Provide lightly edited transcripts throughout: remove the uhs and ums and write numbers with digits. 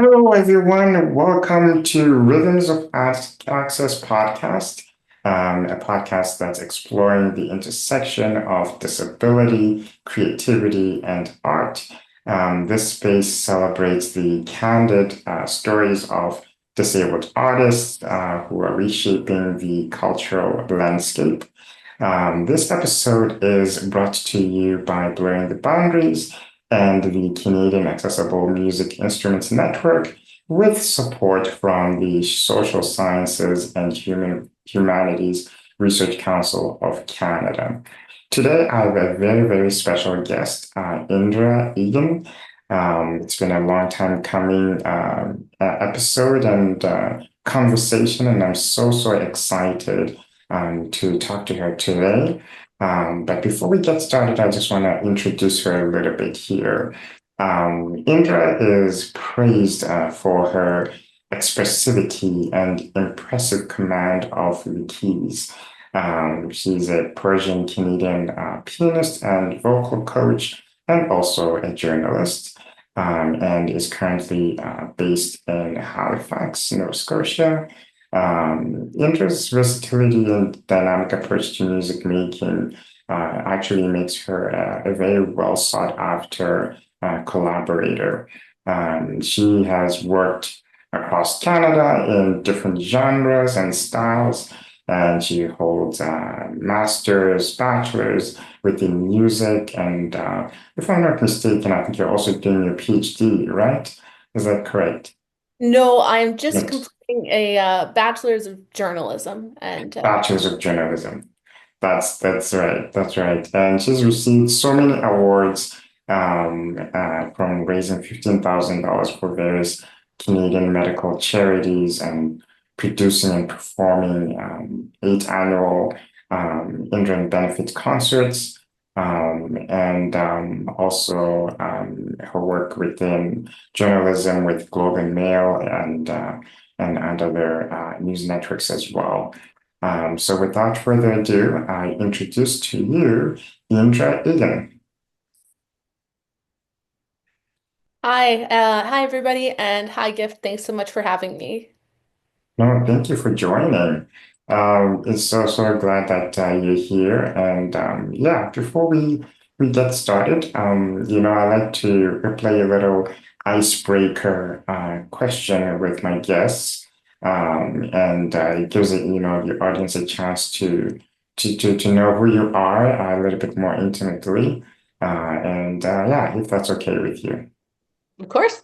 Hello, everyone. Welcome to Rhythms of Access podcast, a podcast that's exploring the intersection of disability, creativity, and art. This space celebrates the candid stories of disabled artists who are reshaping the cultural landscape. This episode is brought to you by Blurring the Boundaries and the Canadian Accessible Music Instruments Network, with support from the Social Sciences and Humanities Research Council of Canada. Today, I have a very, very special guest, Indra Egan. It's been a long time coming episode and conversation, and I'm so excited to talk to her today. But before we get started, I just want to introduce her a little bit here. Indra is praised for her expressivity and impressive command of the keys. She's a Persian-Canadian pianist and vocal coach, and also a journalist, and is currently based in Halifax, Nova Scotia. Indra's versatility and dynamic approach to music making actually makes her a very well sought after collaborator. She has worked across Canada in different genres and styles, and she holds master's, bachelor's within music. And if I'm not mistaken, I think you're also doing your PhD, right? Is that correct? No, I'm just Yes. completing a bachelor's of journalism, and Bachelor's of Journalism. That's right. That's right. And she's received so many awards from raising $15,000 for various Canadian medical charities and producing and performing eight annual Indra and benefit concerts. And also her work within journalism with Globe and Mail and other news networks as well. So without further ado, I introduce to you Indra Egan. hi everybody, and hi Gift. Thanks so much for having me. No, thank you for joining. It's so glad that you're here. And yeah, before we get started, I like to play a little icebreaker question with my guests, and it gives the audience a chance to know who you are a little bit more intimately. And yeah, if that's okay with you. Of course.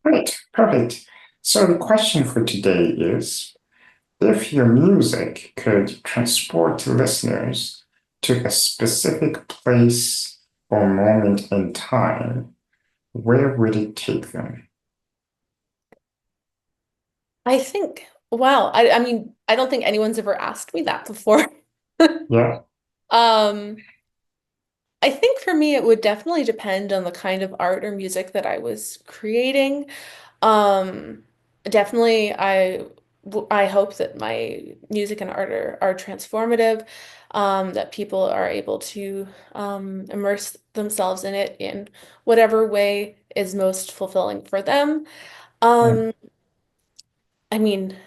Great, perfect. So the question for today is, if your music could transport listeners to a specific place or moment in time, where would it take them? I think, wow, I mean, I don't think anyone's ever asked me that before. Yeah. Um, I think for me, it would definitely depend on the kind of art or music that I was creating. Um, Definitely, I hope that my music and art are transformative, that people are able to immerse themselves in it in whatever way is most fulfilling for them. Yeah. Um, I mean,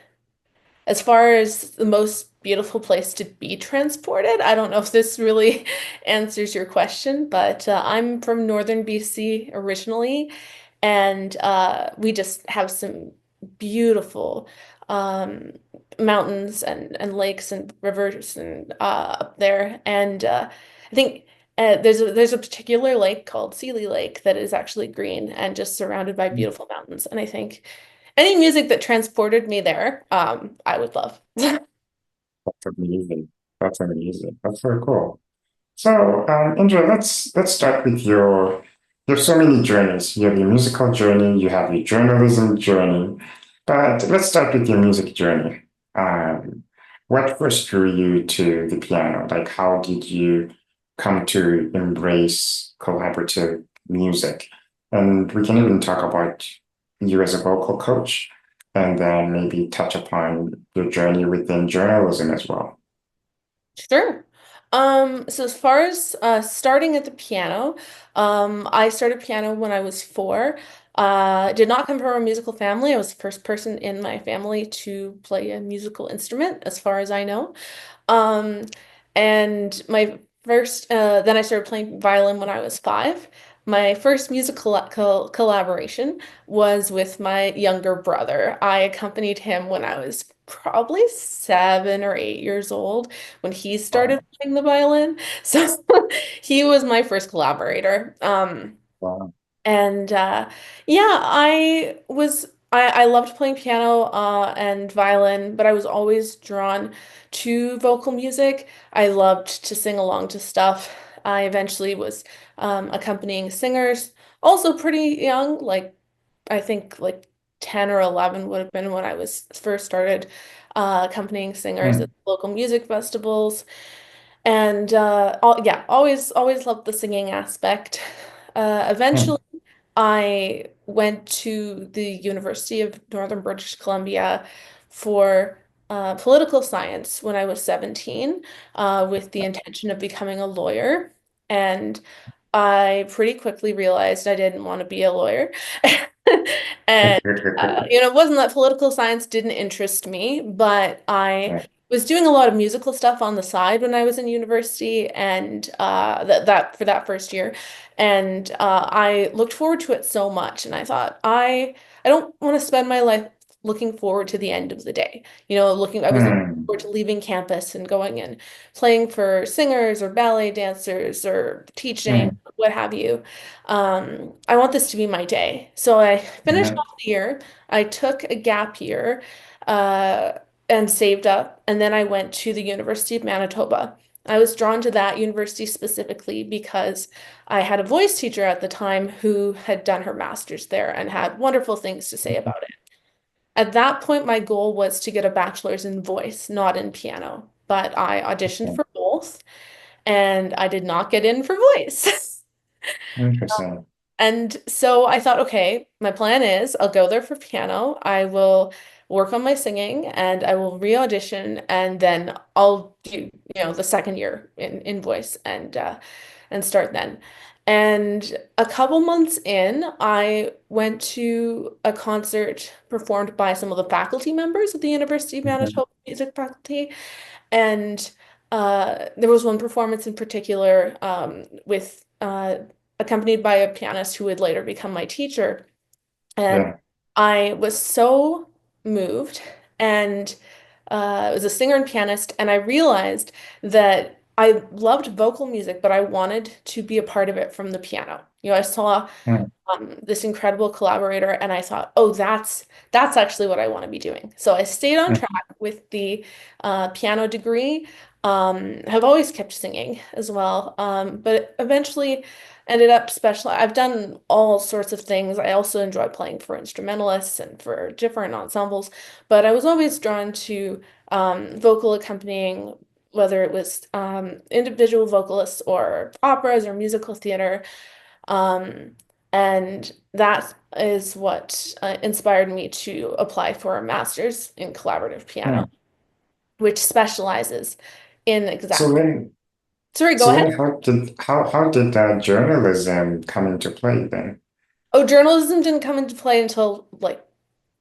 as far as the most beautiful place to be transported, I don't know if this really answers your question, but I'm from northern BC originally, and we just have some beautiful um, mountains and lakes and rivers and up there. And I think there's a particular lake called Sealy Lake that is actually green and just surrounded by beautiful mountains. And I think any music that transported me there, I would love. That's amazing. That's amazing. That's very cool. So, Indra, let's start with you have so many journeys. You have your musical journey, you have your journalism journey, but let's start with your music journey. Um, what first drew you to the piano? Like, how did you come to embrace collaborative music? And we can even talk about you as a vocal coach, and then maybe touch upon your journey within journalism as well. Sure. So as far as starting at the piano, I started piano when I was 4. Did not come from a musical family. I was the first person in my family to play a musical instrument, as far as I know. Um, and my then I started playing violin when I was 5. My first musical collaboration was with my younger brother. I accompanied him when I was probably 7 or 8 years old when he started Wow. playing the violin. So he was my first collaborator. Wow. And yeah, I loved playing piano and violin, but I was always drawn to vocal music. I loved to sing along to stuff. I eventually was accompanying singers, also pretty young, like I think like 10 or 11 would have been when I was first started accompanying singers at Mm, local music festivals. And yeah, always loved the singing aspect. Eventually mm, I went to the University of Northern British Columbia for political science when I was 17, with the intention of becoming a lawyer. And I pretty quickly realized I didn't want to be a lawyer. And, it wasn't that political science didn't interest me, but I yeah. was doing a lot of musical stuff on the side when I was in university and that for that first year. And I looked forward to it so much. And I thought, I don't want to spend my life looking forward to the end of the day. I was looking Mm, forward to leaving campus and going and playing for singers or ballet dancers or teaching, mm, what have you. I want this to be my day. So I finished mhm, off the year. I took a gap year uh, and saved up, and then I went to the University of Manitoba. I was drawn to that university specifically because I had a voice teacher at the time who had done her master's there and had wonderful things to say about it. At that point, my goal was to get a bachelor's in voice, not in piano, but I auditioned okay. for both and I did not get in for voice. Interesting. And so I thought, okay, my plan is I'll go there for piano. I will work on my singing and I will re-audition and then I'll do, the second year in voice and start then. And a couple months in, I went to a concert performed by some of the faculty members of the University of Mhm, Manitoba music faculty. And there was one performance in particular with accompanied by a pianist who would later become my teacher. And yeah. I was so moved. And it was a singer and pianist. And I realized that I loved vocal music, but I wanted to be a part of it from the piano. I saw Mm, this incredible collaborator, and I thought, oh, that's actually what I want to be doing. So I stayed on mm, track with the piano degree. Have always kept singing as well, but eventually ended up special. I've done all sorts of things. I also enjoy playing for instrumentalists and for different ensembles, but I was always drawn to vocal accompanying, whether it was individual vocalists or operas or musical theater. Um, and that is what inspired me to apply for a master's in collaborative piano, mm. which specializes in So exactly. then, Sorry, go so ahead. then, how did journalism come into play then? Oh, journalism didn't come into play until like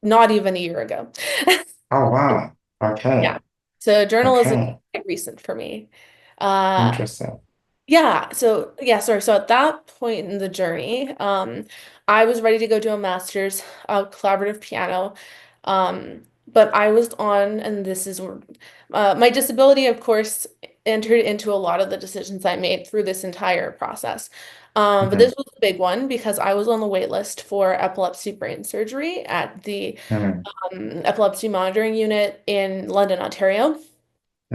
not even a year ago. Oh wow. Yeah. Okay. So journalism is Okay. quite recent for me. Uh, Interesting. Yeah, so yeah, sorry. So at that point in the journey, I was ready to go do a master's of collaborative piano. But I was on, and this is my disability, of course, entered into a lot of the decisions I made through this entire process. But Mhm, this was a big one because I was on the wait list for epilepsy brain surgery at the mhm, epilepsy monitoring unit in London, Ontario.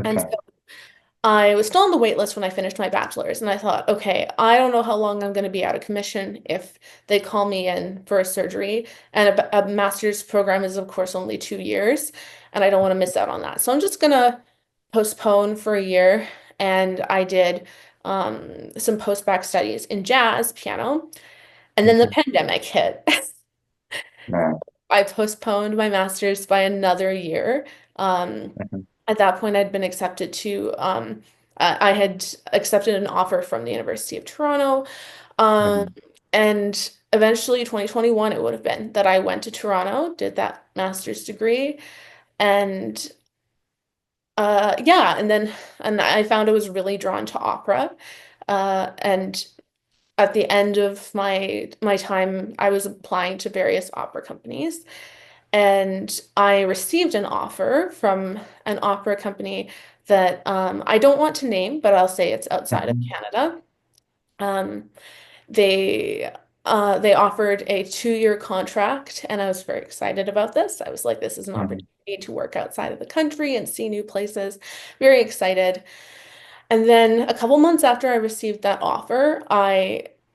And okay. I was still on the wait list when I finished my bachelor's, and I thought, okay, I don't know how long I'm going to be out of commission if they call me in for a surgery. And a master's program is, of course, only 2 years, and I don't want to miss out on that. So I'm just going to postpone for a year. And I did some post-bac studies in jazz piano, and then the Mhm, pandemic hit. no, I postponed my master's by another year. mhm, At that point, I'd been accepted to, I had accepted an offer from the University of Toronto. Um, mhm, and eventually 2021 it would have been that I went to Toronto, did that master's degree, and yeah, and then and I found I was really drawn to opera. And at the end of my time, I was applying to various opera companies, and I received an offer from an opera company that I don't want to name, but I'll say it's outside of Mhm. Canada. Um, they they offered a 2-year contract, and I was very excited about this. I was like, this is an Mhm. opportunity to work outside of the country and see new places. Very excited. And then a couple months after I received that offer,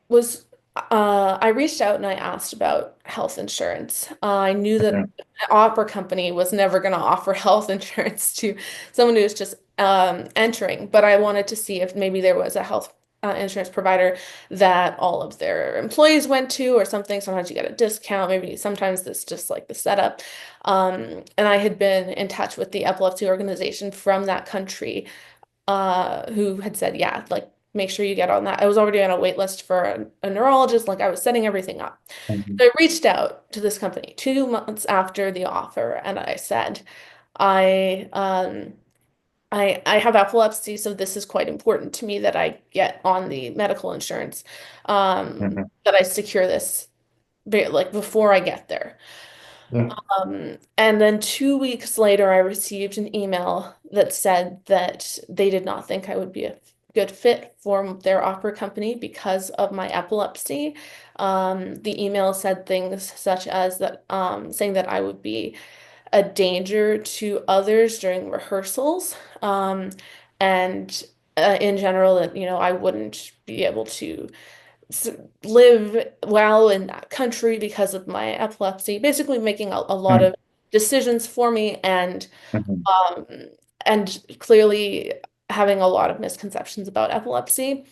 was I reached out and I asked about health insurance. I knew that Mhm. an opera company was never going to offer health insurance to someone who was just entering, but I wanted to see if maybe there was a health insurance provider that all of their employees went to or something. Sometimes you get a discount, maybe sometimes it's just like the setup. And I had been in touch with the epilepsy organization from that country who had said, yeah, like make sure you get on that. I was already on a wait list for a neurologist, like I was setting everything up. Mhm. So I reached out to this company 2 months after the offer, and I said, I I have epilepsy, so this is quite important to me that I get on the medical insurance, Mhm. that I secure this like before I get there. Yeah. And then 2 weeks later, I received an email that said that they did not think I would be a good fit for their opera company because of my epilepsy. The email said things such as that, saying that I would be a danger to others during rehearsals, and in general, that, I wouldn't be able to s- live well in that country because of my epilepsy, basically making a lot Mhm. of decisions for me Mhm. um and clearly having a lot of misconceptions about epilepsy.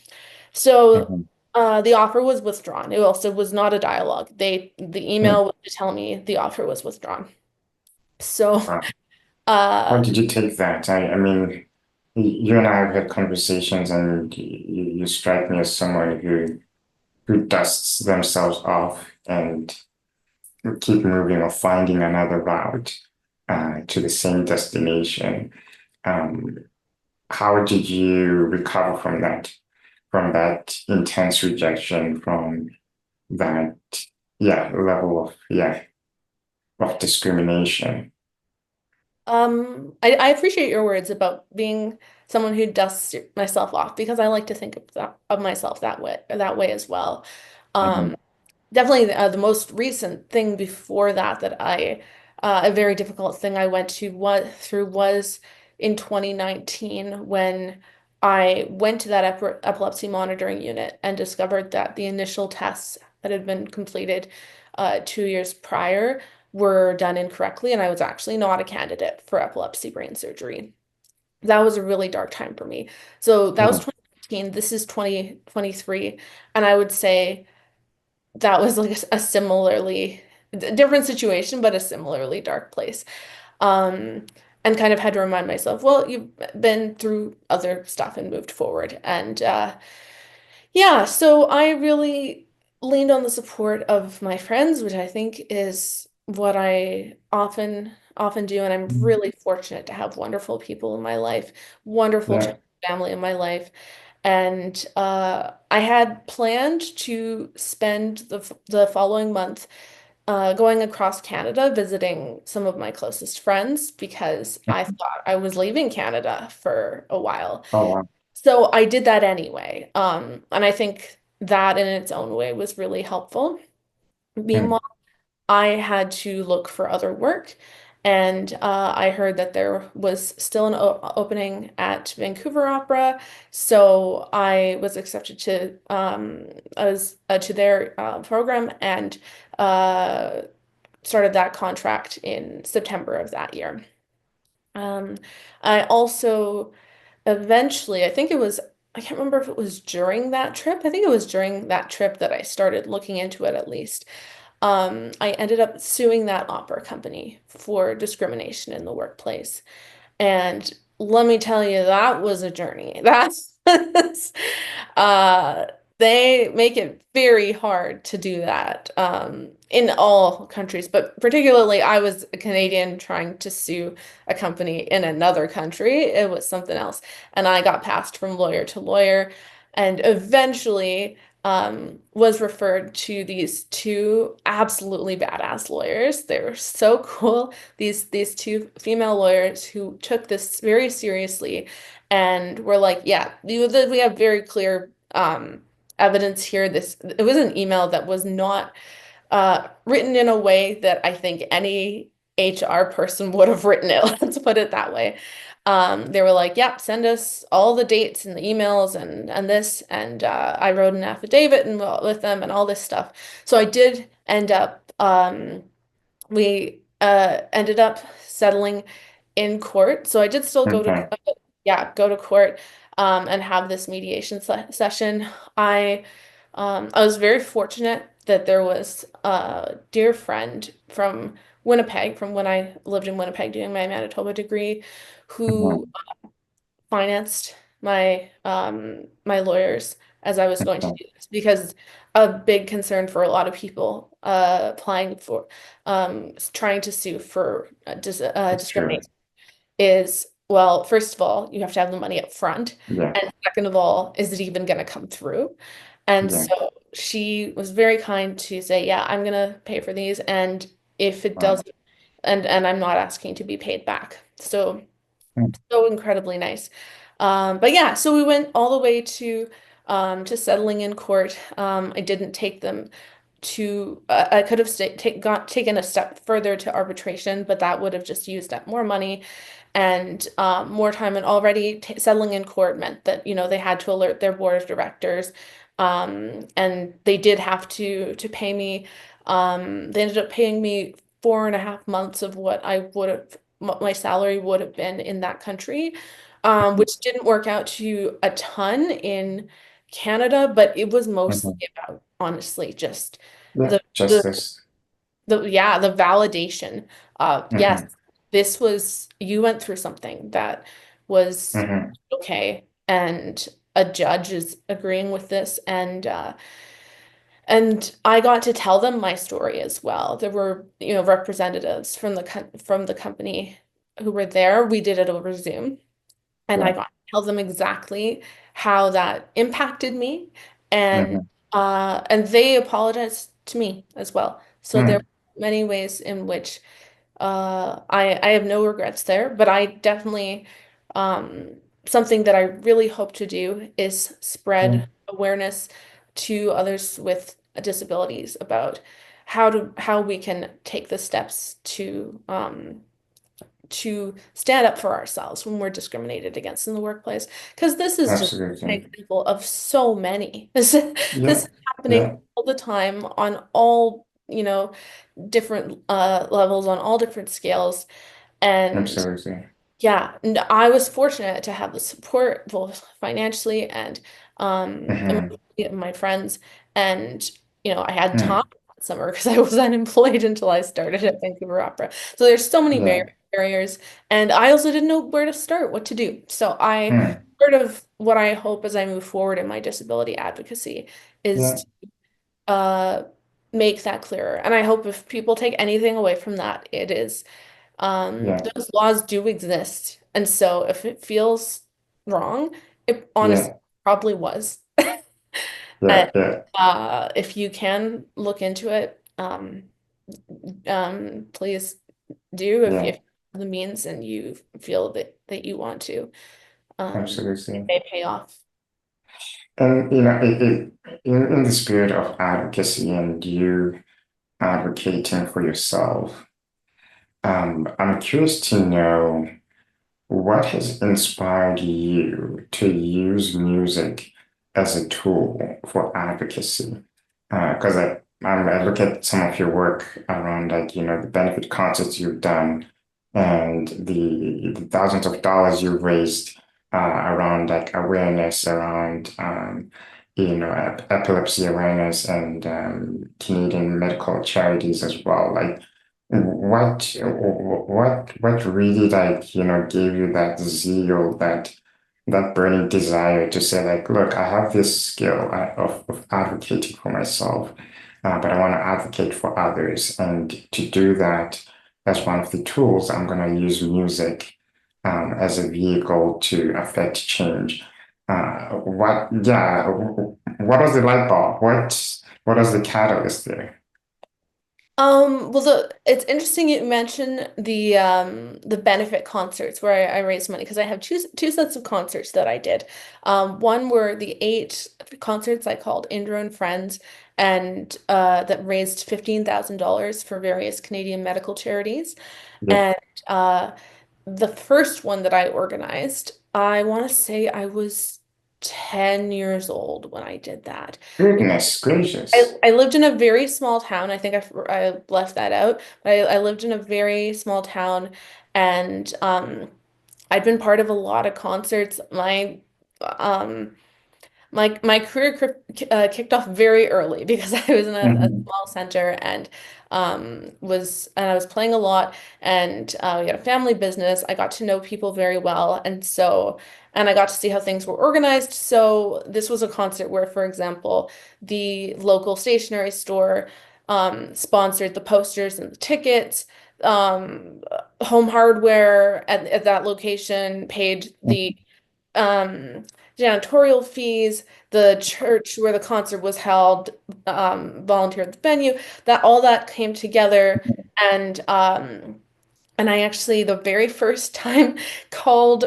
So Mhm. the offer was withdrawn. It also was not a dialogue. The Mhm. email was to tell me the offer was withdrawn. So Wow. How uh did you take that? I mean, you and I have had conversations, and you strike me as someone who dusts themselves off and keep moving or finding another route to the same destination. Um, how did you recover from that intense rejection, from that, yeah, level of, yeah, of discrimination? I appreciate your words about being someone who dusts myself off because I like to think of myself that way as well. Um, Mhm. Definitely the most recent thing before that a very difficult thing I went through was in 2019 when I went to that epilepsy monitoring unit and discovered that the initial tests that had been completed 2 years prior were done incorrectly, and I was actually not a candidate for epilepsy brain surgery. That was a really dark time for me. So that was Mhm. 2019. This is 2023, and I would say that was like a similarly different situation, but a similarly dark place. Um, and kind of had to remind myself, well, you've been through other stuff and moved forward. And yeah, so I really leaned on the support of my friends, which I think is what I often do. And I'm really fortunate to have wonderful people in my life, wonderful Yeah. family in my life. And I had planned to spend the following month going across Canada visiting some of my closest friends because I thought I was leaving Canada for a while. Oh, wow. So I did that anyway. And I think that in its own way was really helpful. Mm. Meanwhile, I had to look for other work, and I heard that there was still an opening at Vancouver Opera, so I was accepted to their program and uh, started that contract in September of that year. Um, I also eventually, I can't remember if it was during that trip. I think it was during that trip that I started looking into it at least. I ended up suing that opera company for discrimination in the workplace. And let me tell you, that was a journey. That's They make it very hard to do that in all countries, but particularly I was a Canadian trying to sue a company in another country. It was something else. And I got passed from lawyer to lawyer and eventually was referred to these two absolutely badass lawyers. They were so cool. These two female lawyers who took this very seriously and were like, yeah, we have very clear evidence here. This it was an email that was not written in a way that I think any HR person would have written it. Let's put it that way. They were like, "Yep, send us all the dates and the emails and this." And I wrote an affidavit and with them and all this stuff. So I did end up. We ended up settling in court. So I did still go to Okay. yeah, go to court and have this mediation session. I was very fortunate that there was a dear friend from Winnipeg, from when I lived in Winnipeg doing my Manitoba degree, who Mhm. financed my lawyers as I was going to Okay. do this because a big concern for a lot of people applying for trying to sue for That's true. discrimination is, well, first of all, you have to have the money up front. Yeah. And second of all, is it even going to come through? And Yeah. so she was very kind to say, yeah, I'm going to pay for these. And if it Wow. doesn't, and I'm not asking to be paid back. So, Mm. so incredibly nice. But yeah, so we went all the way to settling in court. I didn't take them to I could have taken a step further to arbitration, but that would have just used up more money and more time. And already t settling in court meant that, they had to alert their board of directors, and they did have to pay me. They ended up paying me 4.5 months of what my salary would have been in that country, which didn't work out to a ton in Canada, but it was mostly Mhm. about honestly just Yeah. the the Justice. the validation of, yes, Hmm. this was, you went through something that was Hmm. okay, and a judge is agreeing with this, and I got to tell them my story as well. There were, representatives from the company who were there. We did it over Zoom, and I Yeah. got to tell them exactly how that impacted me, and Hmm. and they apologized to me as well. So there Mm. were many ways in which I have no regrets there, but I definitely something that I really hope to do is Yeah. spread awareness to others with disabilities about how we can take the steps to stand up for ourselves when we're discriminated against in the workplace. Because this is just an Absolutely. example of so many. This Yeah. is happening Yeah. all the time on all, different levels, on all different scales. And Absolutely. yeah, and I was fortunate to have the support both financially and Hmm. emotionally of my friends. And, I had time Mm. that summer because I was unemployed until I started at Vancouver Opera. So there's so many Yeah. barriers. And I also didn't know where to start, what to do. So Mm. part of what I hope as I move forward in my disability advocacy Yeah. is uh make that clearer. And I hope if people take anything away from that, it is Yeah. those laws do exist. And so if it feels wrong, it honestly Yeah. probably was. Yeah. And Yeah. if you can look into it, please do if Yeah. you have the means and you feel that you want to. It Absolutely. may pay off. And in the spirit of advocacy and you advocating for yourself, I'm curious to know what has inspired you to use music as a tool for advocacy? Because I look at some of your work around the benefit concerts you've done and the thousands of dollars you've raised around like awareness around epilepsy awareness and Canadian medical charities as well. Like what really gave you that zeal that that burning desire to say like, look, I have this skill of advocating for myself, but I want to advocate for others. And to do that, as one of the tools, I'm going to use music as a vehicle to affect change. What was the light bulb? What was the catalyst there? Well, it's interesting you mention the benefit concerts where I raised money because I have two sets of concerts that I did. One were the 8 concerts I called Indra and Friends, and that raised $15,000 for various Canadian medical charities. Yeah. And uh, the first one that I organized, I want to say I was 10 years old when I did that. Goodness gracious. I lived in a very small town. I think I left that out. But I lived in a very small town, and I'd been part of a lot of concerts. Um my career kicked off very early because I was in a Mhm. small center and I was playing a lot, and we had a family business. I got to know people very well, and I got to see how things were organized. So this was a concert where, for example, the local stationery store sponsored the posters and the tickets. Um, Home Hardware at that location paid the um, janitorial fees. The church where the concert was held volunteered the venue. That all that came together, and and I actually the very first time called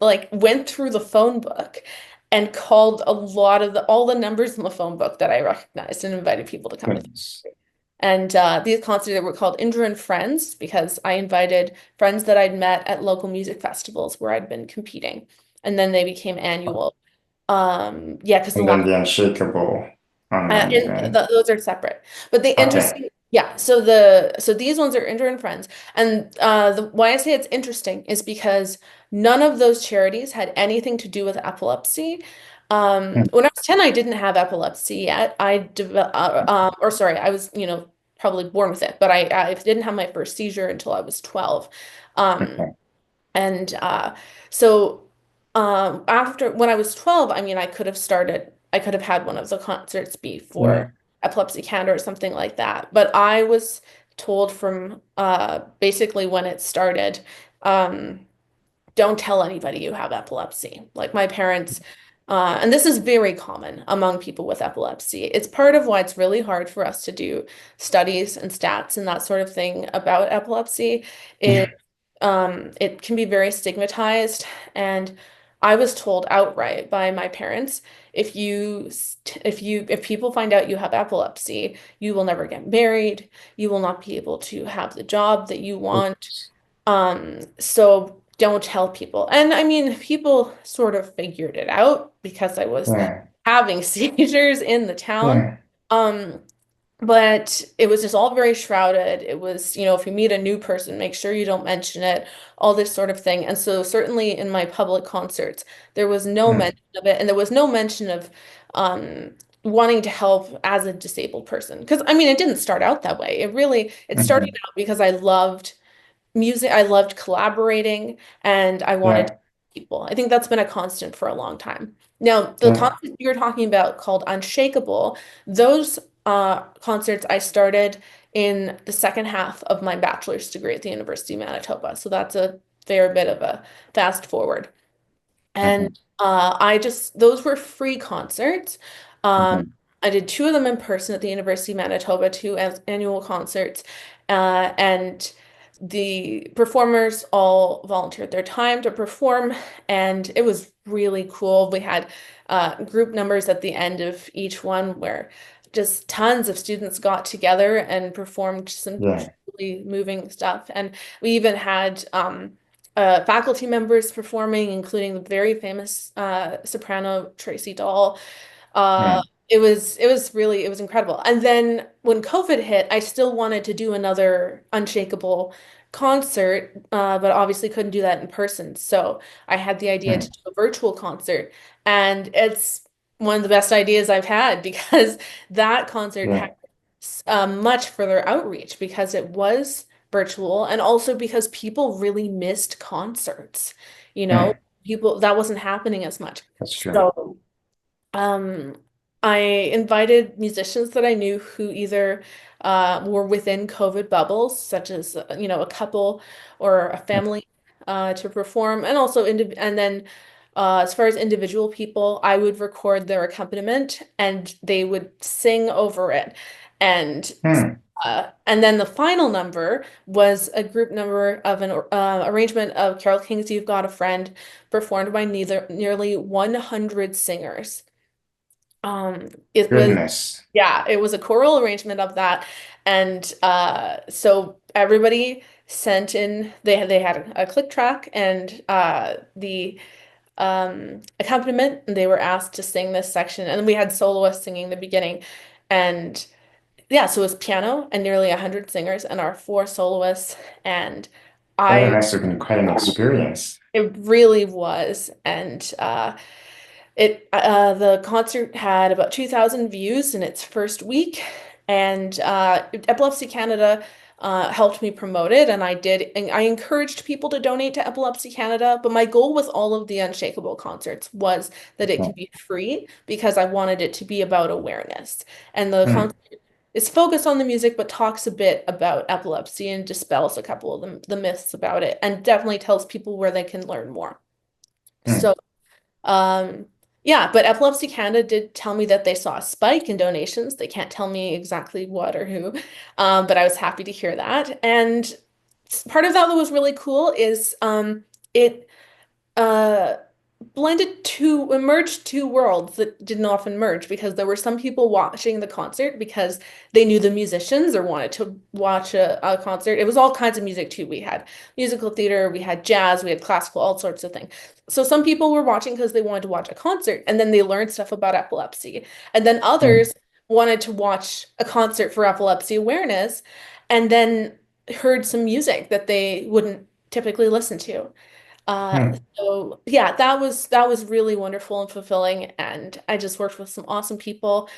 like went through the phone book and called a lot of the all the numbers in the phone book that I recognized and invited people to come to. Goodness. And these concerts were called Indra and Friends because I invited friends that I'd met at local music festivals where I'd been competing. And then they became annual. Yeah, because the And last then the Unshakable online and th event. those are separate. But the Okay. interesting, yeah. So these ones are Indra and Friends, and why I say it's interesting is because none of those charities had anything to do with epilepsy. Mm. When I was 10, I didn't have epilepsy yet. I developed, or sorry, I was probably born with it, but I didn't have my first seizure until I was 12. Um, Okay. and so after when I was 12, I mean, I could have had one of the concerts be Yeah. for Epilepsy Canada or something like that. But I was told from basically when it started, um, don't tell anybody you have epilepsy. Like my parents, and this is very common among people with epilepsy. It's part of why it's really hard for us to do studies and stats and that sort of thing about epilepsy is Yeah. it can be very stigmatized. And I was told outright by my parents, if people find out you have epilepsy, you will never get married, you will not be able to have the job that you want. So don't tell people. And I mean, people sort of figured it out because I was Yeah. having seizures in the town. Yeah. Um, but it was just all very shrouded. It was, if you meet a new person, make sure you don't mention it, all this sort of thing. And so certainly in my public concerts, there was no Mm. mention of it, and there was no mention of um wanting to help as a disabled person. Because I mean, it didn't start out that way. It started Mhm. out because I loved music. I loved collaborating and I wanted to Yeah. help people. I think that's been a constant for a long time. Now, the Yeah. concert you're talking about called Unshakeable, those concerts I started in the second half of my bachelor's degree at the University of Manitoba. So that's a fair bit of a fast forward. And Mhm. those were free concerts. Um, Mhm. I did 2 of them in person at the University of Manitoba, 2 as annual concerts. And the performers all volunteered their time to perform, and it was really cool. We had group numbers at the end of each one where just tons of students got together and performed some Yeah. truly moving stuff. And we even had faculty members performing, including the very famous soprano Tracy Dahl. Uh, Mm. it was incredible. And then when COVID hit, I still wanted to do another Unshakeable concert, but obviously couldn't do that in person. So I had the idea to Mm. do a virtual concert, and it's one of the best ideas I've had because that concert had Yeah. much further outreach because it was virtual and also because people really missed concerts, you know? Mm. people that wasn't happening as much. That's true. So um, I invited musicians that I knew who either were within COVID bubbles, such as a couple or a family, to perform, and also and then as far as individual people, I would record their accompaniment, and they would sing over it, and Hmm. and then the final number was a group number of an arrangement of Carole King's "You've Got a Friend," performed by nearly 100 singers. It was, Goodness. yeah, it was a choral arrangement of that. And so everybody sent in, they had a click track and the accompaniment, and they were asked to sing this section. And we had soloists singing the beginning. And yeah, so it was piano and nearly 100 singers and our four soloists. And That I, must have been quite an experience. it really was. And the concert had about 2,000 views in its first week, and Epilepsy Canada helped me promote it, and I encouraged people to donate to Epilepsy Canada, but my goal with all of the Unshakeable concerts was that it Hmm. could be free because I wanted it to be about awareness. And the Hmm. concert is focused on the music, but talks a bit about epilepsy and dispels a couple of the myths about it, and definitely tells people where they can learn more. Hmm. So um, yeah, but Epilepsy Canada did tell me that they saw a spike in donations. They can't tell me exactly what or who, but I was happy to hear that. And part of that was really cool is it uh merged two worlds that didn't often merge, because there were some people watching the concert because they knew the musicians or wanted to watch a concert. It was all kinds of music too. We had musical theater, we had jazz, we had classical, all sorts of things. So some people were watching because they wanted to watch a concert and then they learned stuff about epilepsy. And then Hmm. others wanted to watch a concert for epilepsy awareness and then heard some music that they wouldn't typically listen to. Hmm. So yeah, that was really wonderful and fulfilling, and I just worked with some awesome people.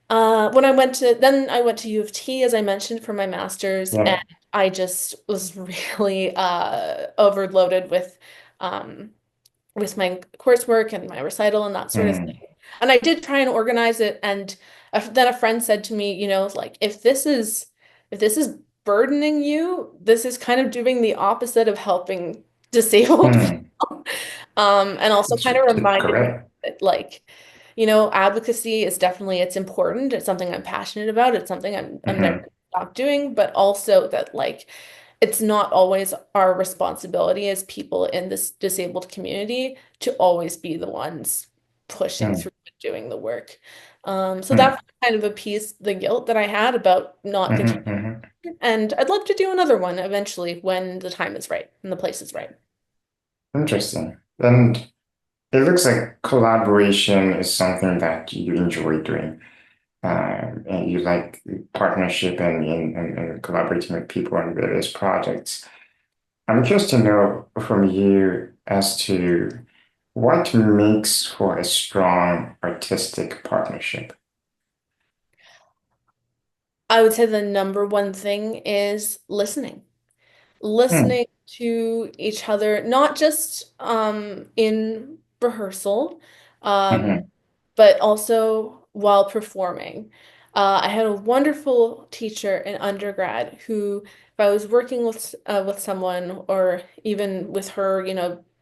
When I went to U of T, as I mentioned, for my master's, and Yeah. I just was really overloaded um with my coursework and my recital and that sort of Hmm. thing. And I did try and organize it, and then a friend said to me, like if this is burdening you, this is kind of doing the opposite of helping disabled Hmm. people. And also kind of reminded me Correct. that advocacy is definitely it's important. It's something I'm passionate about. It's something I'm never Hmm. gonna stop doing, but also that it's not always our responsibility as people in this disabled community to always be the ones pushing Hmm. through and doing the work. So Hmm. that kind of appeased the guilt that I had about not Hmm. continuing. Hmm. And I'd love to do another one eventually when the time is right and the place is right. Interesting. And it looks like collaboration is something that you enjoy doing. And you like partnership and collaborating with people on various projects. I'm curious to know from you as to what makes for a strong artistic partnership. I would say the number one thing is listening. Hmm. Listening to each other, not just in rehearsal, um, Hmm. but also while performing. I had a wonderful teacher in undergrad who, if I was working with someone or even with her,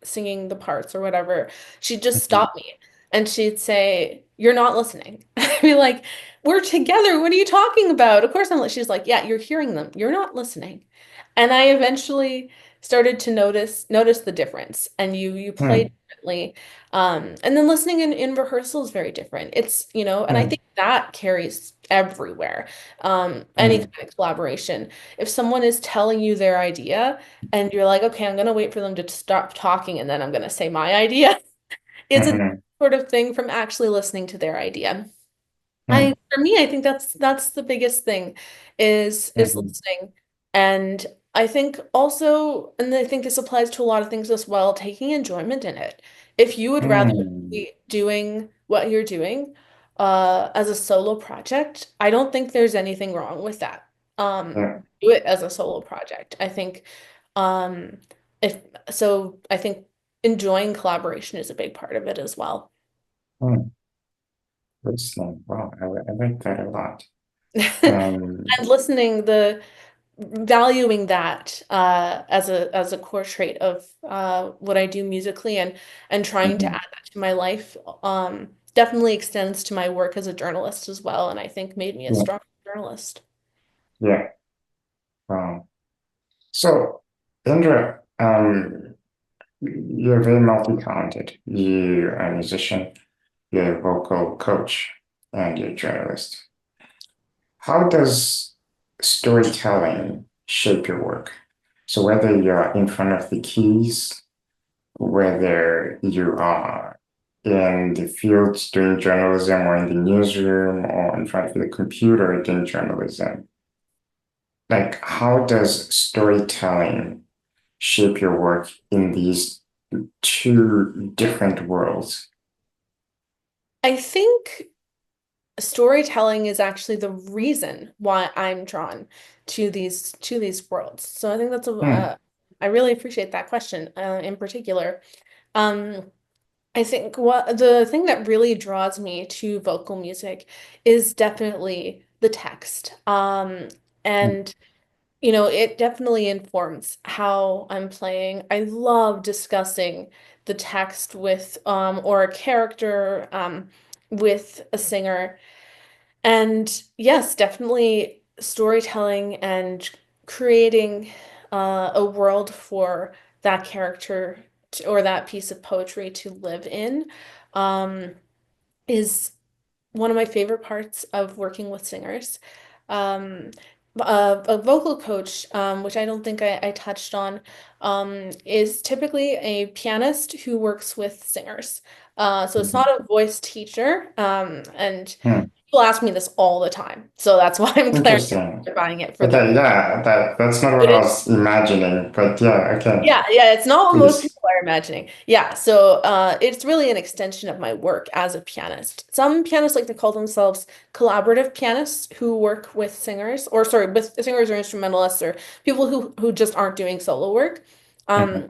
singing the parts or whatever, she'd just Hmm. stop me and she'd say, "You're not listening." I'd be like, "We're together. What are you talking about?" Of course I'm. She's like, "Yeah, you're hearing them. You're not listening." And I eventually started to notice the difference. And you play Hmm. differently. And then listening in rehearsal is very different. And I Hmm. think that carries everywhere. Any Hmm. kind of collaboration. If someone is telling you their idea and you're like, okay, I'm gonna wait for them to stop talking and then I'm gonna say my idea, it's a Hmm. sort of thing from actually listening to their idea. Hmm. For me, I think that's the biggest thing is Hmm. listening. And I think also, and I think this applies to a lot of things as well, taking enjoyment in it. If you would rather Hmm. be doing what you're doing as a solo project, I don't think there's anything wrong with that. Yeah. Do it as a solo project. I think um if I think enjoying collaboration is a big part of it as well. Hmm. Listening. Wow, I like that a lot. And listening, the valuing that as a core trait of what I do musically and trying to Mhm. add that to my life definitely extends to my work as a journalist as well, and I think made me a Yeah, strong journalist. yeah. Wow. So, Indra, you're very multi-talented. You're a musician, you're a vocal coach, and you're a journalist. How does storytelling shape your work? So whether you're in front of the keys, whether you are in the field doing journalism or in the newsroom or in front of the computer doing journalism, like how does storytelling shape your work in these two different worlds? I think storytelling is actually the reason why I'm drawn to these worlds. So I think that's a Hmm, I really appreciate that question in particular. Um, I think what the thing that really draws me to vocal music is definitely the text. hmm, And you know, it definitely informs how I'm playing. I love discussing the text with or a character with a singer. And yes, definitely storytelling and creating a world for that character or that piece of poetry to live in um, is one of my favorite parts of working with singers. Um, a vocal coach, which I don't think I touched on, is typically a pianist who works with singers. So it's not mhm. a voice teacher, and Hmm. people ask me this all the time. So that's why I'm Interesting. clarifying it for them. Okay, yeah, that's not what But I it, was imagining, but yeah, okay, yeah, it's not what most please. people are imagining. Yeah, so it's really an extension of my work as a pianist. Some pianists like to call themselves collaborative pianists who work with singers, or sorry, with singers or instrumentalists or people who just aren't doing solo work, Mhm, um,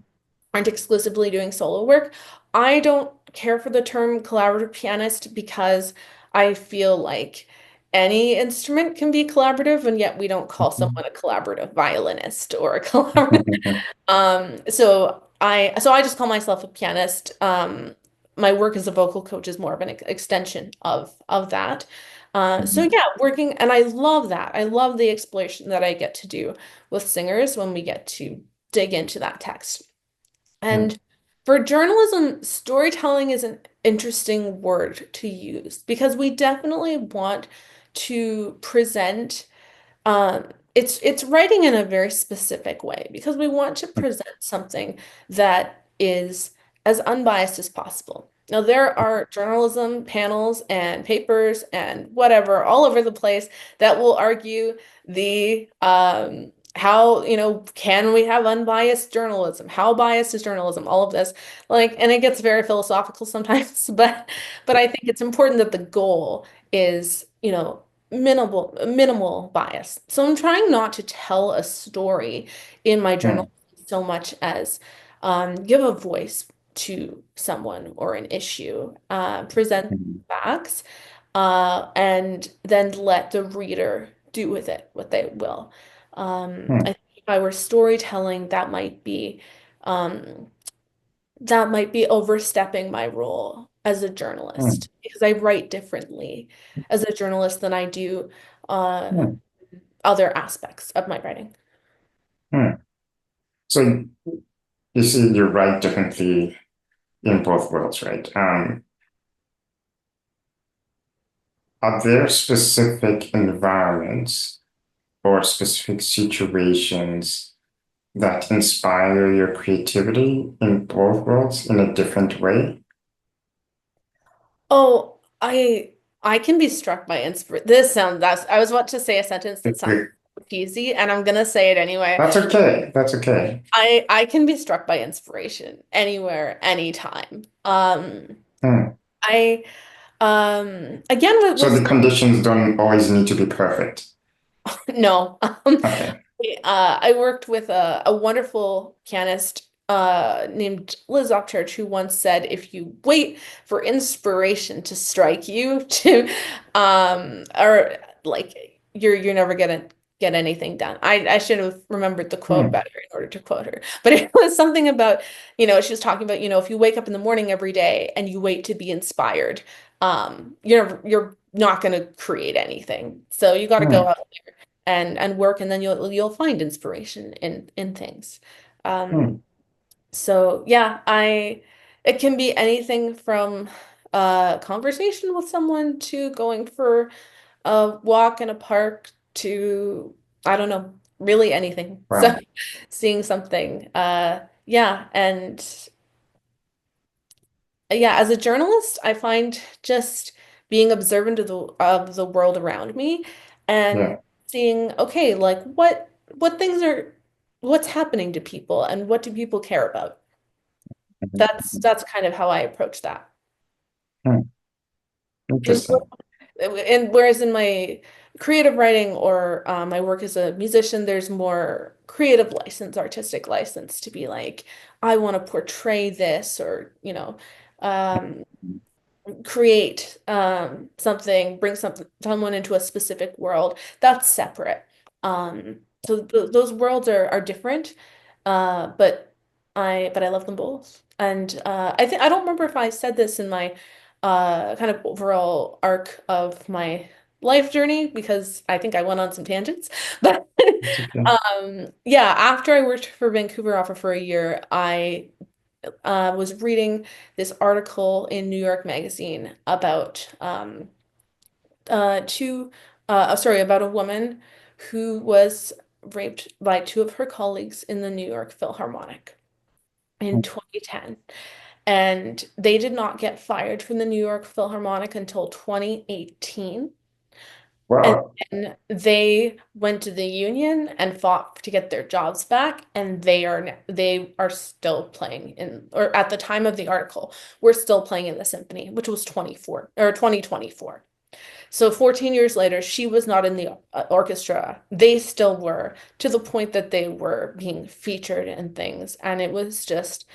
aren't exclusively doing solo work. I don't care for the term collaborative pianist because I feel like any instrument can be collaborative, and yet we don't call mhm, someone a collaborative violinist or a collaborative so I just call myself a pianist. My work as a vocal coach is more of an extension of that. So mhm, yeah, working and I love that. I love the exploration that I get to do with singers when we get to dig into that text. mhm, And for journalism, storytelling is an interesting word to use because we definitely want to present it's writing in a very specific way because we want to present something that is as unbiased as possible. Now, there are journalism panels and papers and whatever all over the place that will argue the how, you know, can we have unbiased journalism? How biased is journalism? All of this. Like, and it gets very philosophical sometimes, but I think it's important that the goal is, you know, minimal bias. So I'm trying not to tell a story in my journal mhm, so much as give a voice to someone or an issue, present mhm, facts, and then let the reader do with it what they will. I mhm, think if I were storytelling, um, that might be overstepping my role as a mhm, journalist because I write differently as a journalist than I do uh, mhm, other aspects of my writing. mhm. So you see, you write differently in both worlds, right? Are there specific environments or specific situations that inspire your creativity in both worlds in a different way? Oh, I can be struck by inspiration. This sounds that's I was about to say a sentence that sounds cheesy, and I'm gonna say it anyway. That's okay. That's okay. I can be struck by inspiration anywhere, anytime. Hmm. I again So the conditions don't always need to be perfect. no. Okay. I worked with a wonderful pianist named Liz Upchurch who once said, if you wait for inspiration to strike you to or like you're never gonna get anything done. I should have remembered the quote Hmm. better in order to quote her. But it was something about, she was talking about, if you wake up in the morning every day and you wait to be inspired, you're not gonna create anything. So you gotta go Hmm. out there and work, and then you'll find inspiration in things. Hmm. So yeah, it can be anything from a conversation with someone to going for a walk in a park to, I don't know, really anything. So Wow. seeing something. Yeah, and yeah, as a journalist, I find just being observant of the world around me and Yeah. seeing, okay, like what things are what's happening to people and what do people care about? Mhm. That's kind of how I approach that. Hmm. And Interesting. whereas in my creative writing or my work as a musician, there's more creative license, artistic license to be like, I want to portray this or, um, create something, bring someone into a specific world. That's separate. So those worlds are different, but I love them both. And I don't remember if I said this in my kind of overall arc of my life journey because I think I went on some tangents. But It's okay. yeah, after I worked for Vancouver Opera for a year, I was reading this article in New York Magazine about sorry, about a woman who was raped by two of her colleagues in the New York Philharmonic in Hmm. 2010. And they did not get fired from the New York Philharmonic until 2018. And Wow. then they went to the union and fought to get their jobs back, and they are still playing in, or at the time of the article, we're still playing in the symphony, which was 24 or 2024. So 14 years later, she was not in the orchestra. They still were, to the point that they were being featured in things, and it was just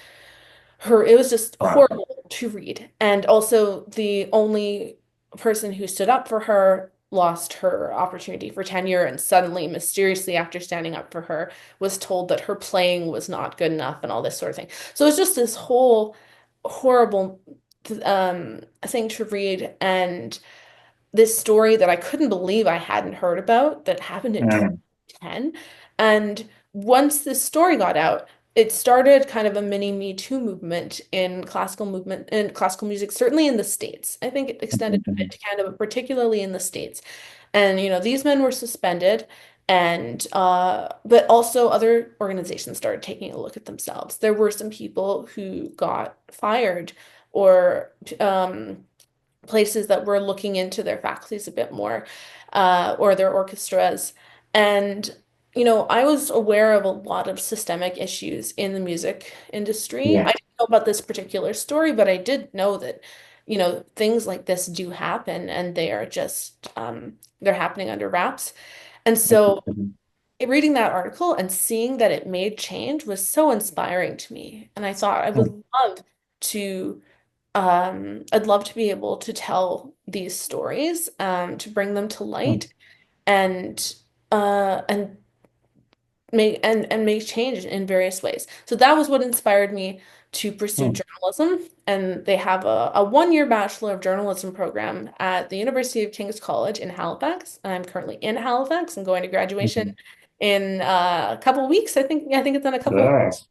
Wow. horrible to read. And also, the only person who stood up for her lost her opportunity for tenure and suddenly, mysteriously, after standing up for her, was told that her playing was not good enough and all this sort of thing. So it's just this whole horrible thing to read. And this story that I couldn't believe I hadn't heard about that happened in Hmm. 2010. And once this story got out, it started kind of a mini Me Too movement in classical music, certainly in the States. I think it extended a bit Mhm. to Canada, but particularly in the States. And these men were suspended, and but also other organizations started taking a look at themselves. There were some people who got fired or places that were looking into their faculties a bit more, or their orchestras. And, I was aware of a lot of systemic issues in the music industry. I Yeah. didn't know about this particular story, but I did know that, things like this do happen and they are just, they're happening under wraps. And so Mhm. reading that article and seeing that it made change was so inspiring to me. And I thought I Hmm. would love to I'd love to be able to tell these stories, to bring them to Hmm. light and and make change in various ways. So that was what inspired me to pursue Hmm. journalism. And they have a 1-year Bachelor of Journalism program at the University of King's College in Halifax. I'm currently in Halifax. I'm going to graduation Mhm. in a couple weeks. I think it's in a couple weeks. Yes.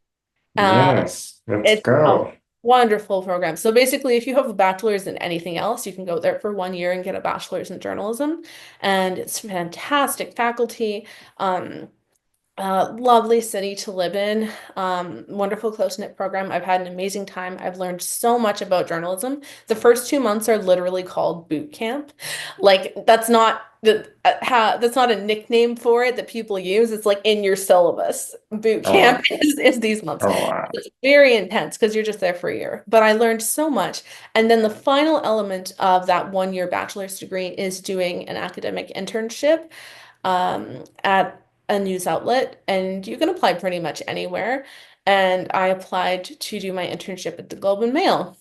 Uh, Yes. Let's it's a go. wonderful program. So basically, if you have a bachelor's in anything else, you can go there for 1 year and get a bachelor's in journalism. And it's fantastic faculty. Um, Lovely city to live in. Wonderful close-knit program. I've had an amazing time. I've learned so much about journalism. The first 2 months are literally called boot camp. Like that's not a nickname for it that people use. It's like in your syllabus. Boot Oh, camp wow. is these months. Oh, wow. It's very intense because you're just there for a year. But I learned so much. And then the final element of that 1 year bachelor's degree is doing an academic internship at a news outlet, and you can apply pretty much anywhere. and I applied to do my internship at the Globe and Mail.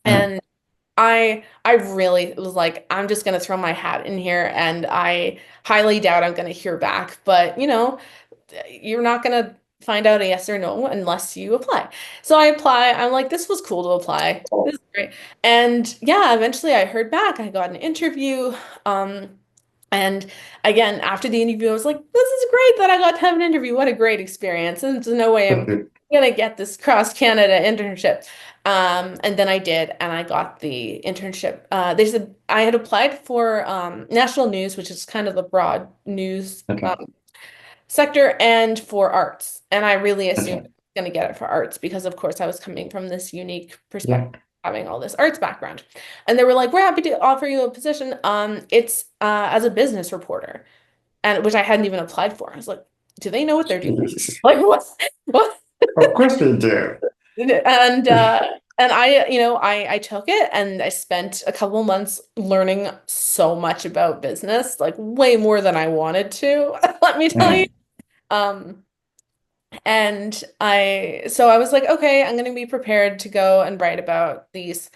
Mm. And I really was like, I'm just gonna throw my hat in here, and I highly doubt I'm gonna hear back. But you're not gonna find out a yes or no unless you apply. So I apply. I'm like, this was cool to apply. This is great. And yeah, eventually I heard back. I got an interview. Um, and again, after the interview, I was like, this is great that I got to have an interview. What a great experience. And there's no way I'm gonna get this cross Canada internship. And then I did, and I got the internship. They said I had applied for national news, which is kind of the broad news Okay. sector, and for arts. And I really assumed I Okay. was going to get it for arts because, of course, I was coming from this unique Yeah. perspective, having all this arts background. And they were like, "We're happy to offer you a position. It's as a business reporter," and which I hadn't even applied for. I was like, "Do they know what they're doing? Jeez. Like what? What?" Of course they do. And I took it, and I spent a couple months learning so much about business, like way more than I wanted to, let me tell you. Mm. Um, so I was like, okay, I'm going to be prepared to go and write about these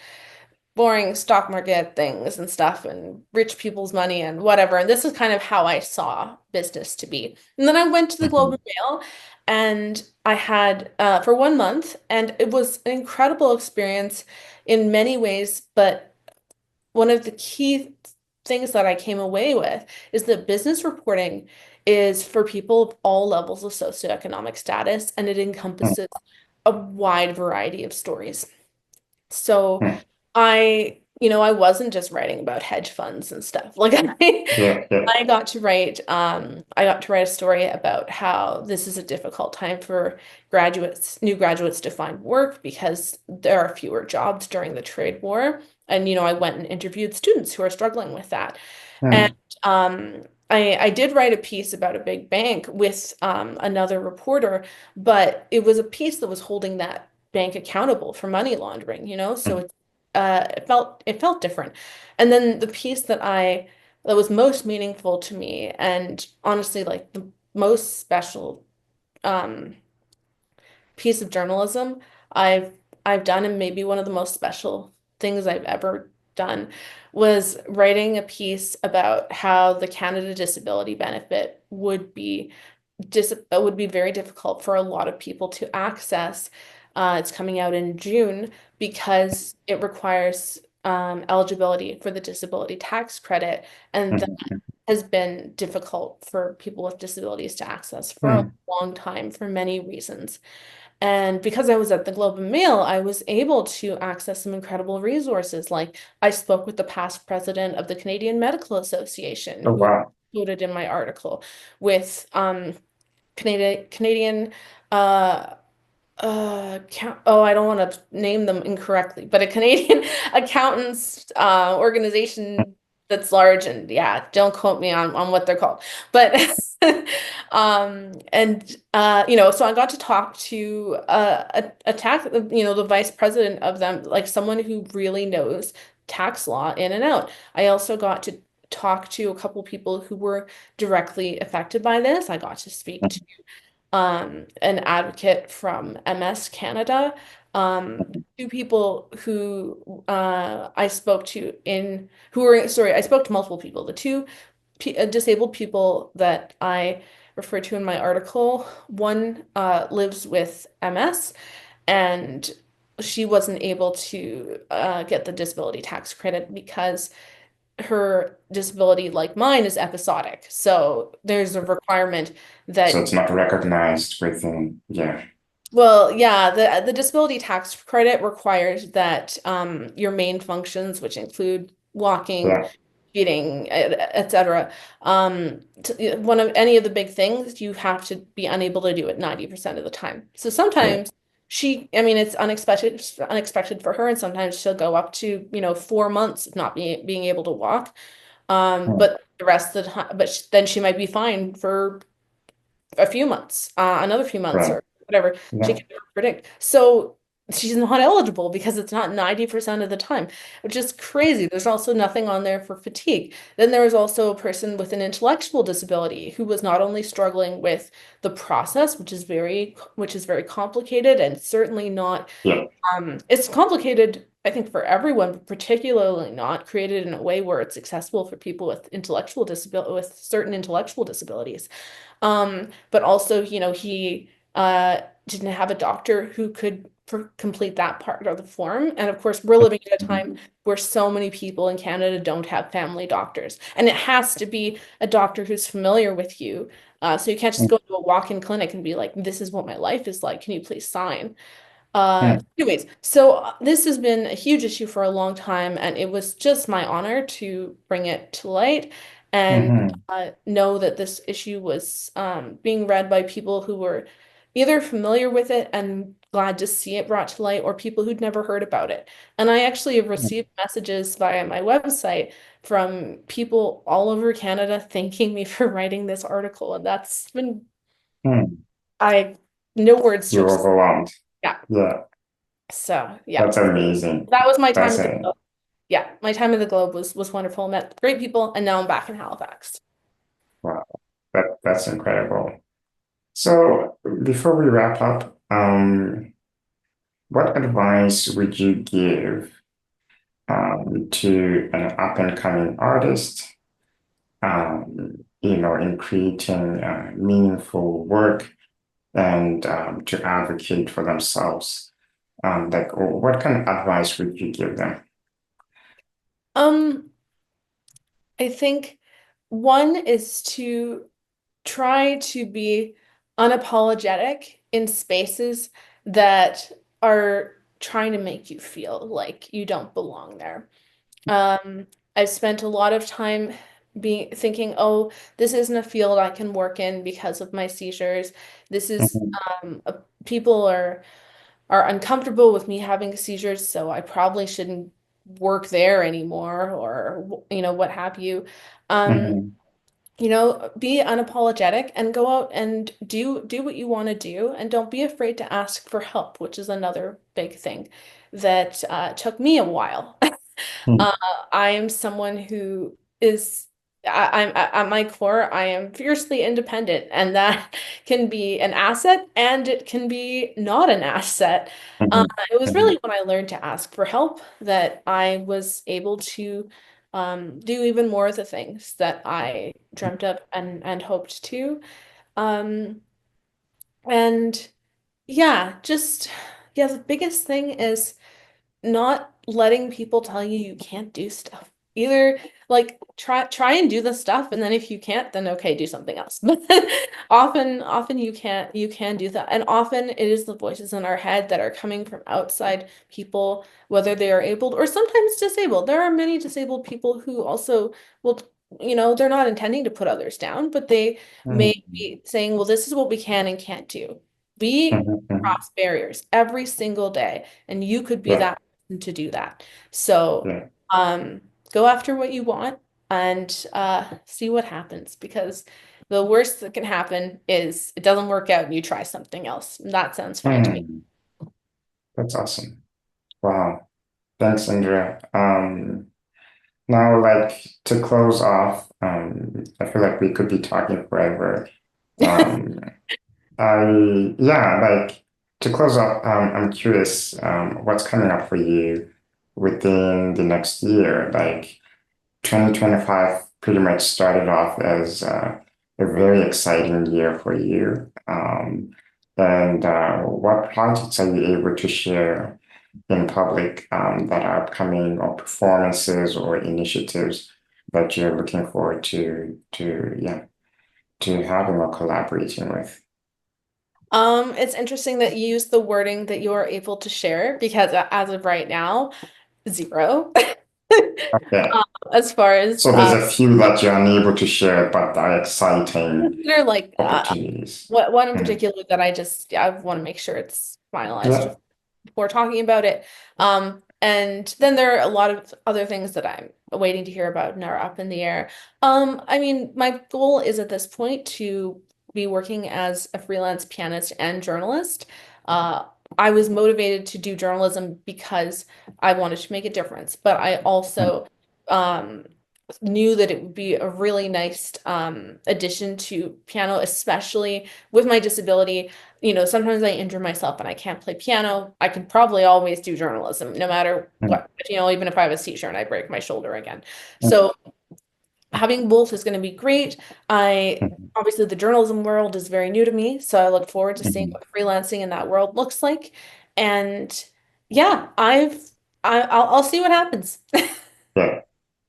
boring stock market things and stuff and rich people's money and whatever. And this is kind of how I saw business to be. And then I went to the Globe Mhm. and Mail, and I had for 1 month, and it was an incredible experience in many ways. But one of the key things that I came away with is that business reporting is for people of all levels of socioeconomic status, and it Mm. encompasses a wide variety of stories. So Mm. I wasn't just writing about hedge funds and stuff. Like Yeah. Yeah. I got to write a story about how this is a difficult time for new graduates to find work because there are fewer jobs during the trade war. And I went and interviewed students who are struggling with that. And Mm. I did write a piece about a big bank with another reporter, but it was a piece that was holding that bank accountable for money laundering, so Mm. it felt different. And then the piece that was most meaningful to me, and honestly like the most special um piece of journalism I've I've done, and maybe one of the most special things I've ever done, was writing a piece about how the Canada Disability Benefit would be very difficult for a lot of people to access. It's coming out in June because it requires eligibility for the disability tax credit, and that Mm. has been difficult for people with disabilities to access for a Mm. long time for many reasons. And because I was at the Globe and Mail, I was able to access some incredible resources. Like I spoke with the past president of the Canadian Medical Association, Oh, who wow. quoted in my article, with Canadian uh I don't want to name them incorrectly, but a Canadian accountants organization that's large, and yeah, don't quote me on what they're called. But so I got to talk to the vice president of them, like someone who really knows tax law in and out. I also got to talk to a couple people who were directly affected by this. I got to speak to an advocate from MS Canada, two people who I spoke to in who were sorry, I spoke to multiple people. The two disabled people that I referred to in my article, one lives with MS, and she wasn't able to get the disability tax credit because her disability, like mine, is episodic. So there's a requirement So that it's not recognized within, yeah. well, yeah, the disability tax credit requires that your main functions, which include walking, Yeah. feeding, etc. One of any of the big things, you have to be unable to do it 90% of the time. So Yeah. sometimes I mean, it's unexpected for her, and sometimes she'll go up to, 4 months of not being able to walk. Mm. But the rest of the time, but then she might be fine for a few months, another few months, Right. or whatever. She Yeah. can never predict. So she's not eligible because it's not 90% of the time, which is crazy. There's also nothing on there for fatigue. Then there was also a person with an intellectual disability who was not only struggling with the process, which is very complicated and certainly not Yeah. it's complicated, I think, for everyone, but particularly not created in a way where it's accessible for people with certain intellectual disabilities. But also, he didn't have a doctor who could complete that part of the form. And of course, we're living at a time where so many people in Canada don't have family doctors. And it has to be a doctor who's familiar with you. So you can't just go to a walk-in clinic and be like, this is what my life is like. Can you please sign? Anyways, so this has been a huge issue for a long time, and it was just my honor to bring it to light and Mm-hmm. know that this issue was being read by people who were either familiar with it and glad to see it brought to light, or people who'd never heard about it. And I actually have received messages via my website from people all over Canada thanking me for writing this article, and that's been Mm-hmm. I no words to You're explain. overwhelmed. Yeah. Yeah, So yeah. that's amazing. That was my time That's at the a Globe. Yeah, my time at the Globe was wonderful. Met great people, and now I'm back in Halifax. wow. That's incredible. So before we wrap up, what advice would you give to an up and coming artist, in creating meaningful work and to advocate for themselves? Like, what kind of advice would you give them? Um, I think one is to try to be unapologetic in spaces that are trying to make you feel like you don't belong there. Um, I've spent a lot of time being thinking, oh, this isn't a field I can work in because of my seizures. This is Mhm, people are uncomfortable with me having seizures, so I probably shouldn't work there anymore, or what have you. Um, mhm, be unapologetic and go out and do what you want to do, and don't be afraid to ask for help, which is another big thing that took me a while. mhm, Uh, I am someone who is, at my core, I am fiercely independent, and that can be an asset and it can be not an asset. Uh, mhm, it was mhm, really when I learned to ask for help that I was able to do even more of the things that I dreamt of and hoped to. Um, and yeah, the biggest thing is not letting people tell you you can't do stuff. Either like try and do the stuff, and then if you can't, then okay, do something else. But often you can do that. And often it is the voices in our head that are coming from outside people, whether they are able or sometimes disabled. There are many disabled people who also will, they're not intending to put others down, but they may mhm, be saying, well, this is what we can and can't do. We mhm, mhm. cross barriers every single day, and you could be Yeah, that person to do that. So, yeah. um, go after what you want and see what happens, because the worst that can happen is it doesn't work out and you try something else. That sounds fine to me. Hmm, that's awesome. Wow. Thanks, Indra. Now, like to close off, I feel like we could be talking forever. Um, like to close off, I'm curious, what's coming up for you within the next year? Like 2025 pretty much started off as a very exciting year for you. And what projects are you able to share in public that are upcoming, or performances or initiatives that you're looking forward to having or collaborating with? It's interesting that you use the wording that you are able to share, because as of right now, zero. Yeah. As far as So there's a few that you're unable to share, but are exciting consider like opportunities. what one in Mhm. particular that I want to make sure it's finalized Yeah. before talking about it. And then there are a lot of other things that I'm waiting to hear about and are up in the air. I mean, my goal is at this point to be working as a freelance pianist and journalist. Uh, I was motivated to do journalism because I wanted to make a difference, but I also um, knew that it would be a really nice addition to piano, especially with my disability. Sometimes I injure myself and I can't play piano. I can probably always do journalism, no matter Mm, what. Even if I have a seizure and I break my shoulder again. mm, So having both is going to be great. I mm, obviously the journalism world is very new to me, so I look forward to seeing mm. what freelancing in that world looks like. And yeah, I'll see what happens. Yeah,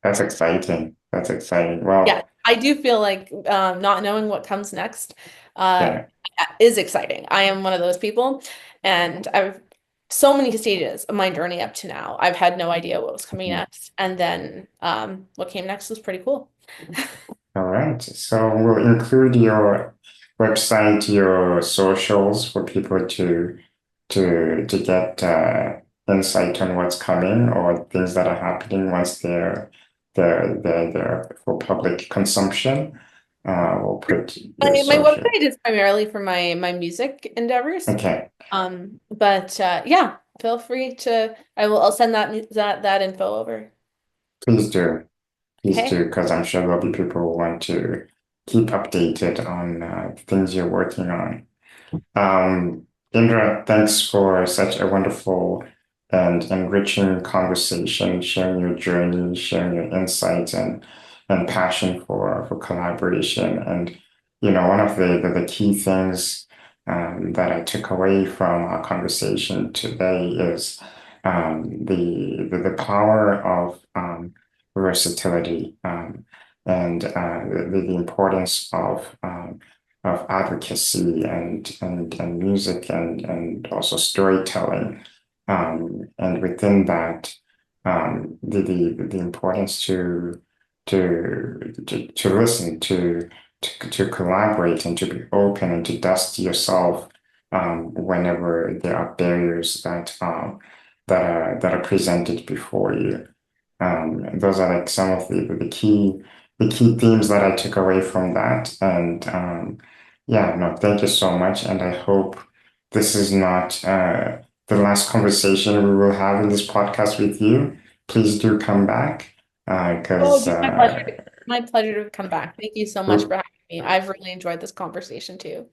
that's exciting. That's exciting. Yeah, Well, I do feel like not knowing what comes next uh, yeah. is exciting. I am one of those people, and I've so many stages of my journey up to now. I've had no idea what was coming Mm. next, and then what came next was pretty cool. All right. So we'll include your website, your socials for people to get insight on what's coming or things that are happening once they're for public consumption. We'll put your My social. website is primarily for my music endeavors. Okay. But yeah, feel free to I'll send that info over. Please do. Please Okay. do, because I'm sure there'll be people who want to keep updated on things you're working on. Indra, thanks for such a wonderful and enriching conversation, sharing your journey, sharing your insights and passion for collaboration. And one of the key things that I took away from our conversation today is the power of versatility and the importance of advocacy and music and also storytelling. And within that, the importance to listen, to collaborate and to be open and to dust yourself whenever there are barriers that are presented before you. Those are like some of the key themes that I took away from that. And yeah, no, thank you so much. And I hope this is not the last conversation we will have in this podcast with you. Please do come back Oh, because it'd be my pleasure. My pleasure to come back. Thank you so much for having me. I've really enjoyed this conversation too.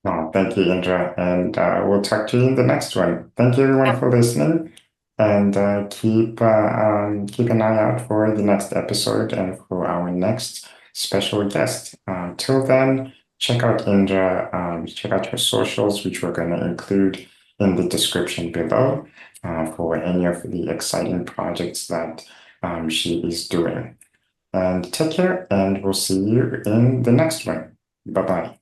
no, thank you, Indra. And we'll talk to you in the next one. Thank you, everyone, for listening. And keep an eye out for the next episode and for our next special guest. Till then, check out Indra. Check out her socials, which we're going to include in the description below for any of the exciting projects that she is doing. And take care, and we'll see you in the next one. Bye bye.